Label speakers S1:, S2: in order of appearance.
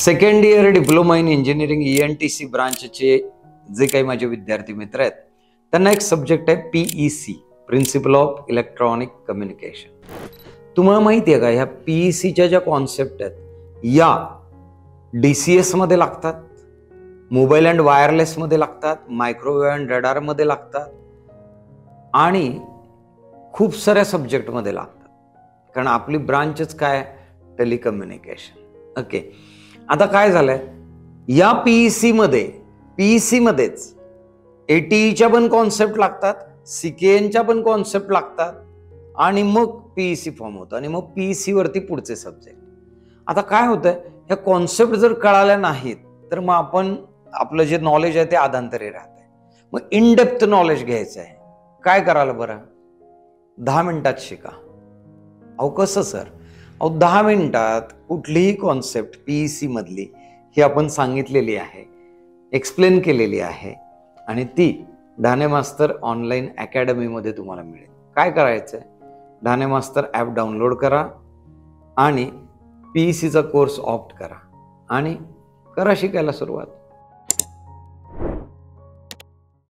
S1: Second year diploma in engineering ENTC ब्रांचचे जे काही माझे विद्यार्थी मित्र आहेत त्यांना एक सब्जेक्ट आहे PEC, principle of electronic communication. तुम्हाला माहिती आहे का ह्या PECच्या ज्या कॉन्सेप्ट आहेत या DCS मध्ये लागतात, मोबाईल अँड वायरलेस मध्ये लागतात, मायक्रोवेव्ह अँड रडार मध्ये लागतात आणि खूप साऱ्या सब्जेक्ट मध्ये लागतात, कारण आपली ब्रांचच काय टेलिकम्युनिकेशन. ओके, आता काय झालंय या PEC मध्येच ATEच्या पण कॉन्सेप्ट लागतात, CKNच्या पण कॉन्सेप्ट लागतात आणि मग PEC फॉर्म होतं आणि मग PEC वरती पुढचे सब्जेक्ट. आता काय होतंय, ह्या कॉन्सेप्ट जर कळाल्या नाहीत तर मग आपण आपलं जे नॉलेज आहे ते अधांतरी राहतंय. मग इन डेप्थ नॉलेज घ्यायचं आहे. काय करायला बरं, 10 मिनिटात शिका. अहो कसं सर? अहो 10 मिनिटात कुठलीही कॉन्सेप्ट PEC मधली ही आपण सांगितलेली आहे, एक्सप्लेन केलेली आहे आणि ती ढाणे मास्तर ऑनलाईन अकॅडमीमध्ये तुम्हाला मिळेल. काय करायचंय, ढाणे मास्तर ॲप डाउनलोड करा आणि PECचा कोर्स ऑप्ट करा आणि करा शिकायला सुरुवात.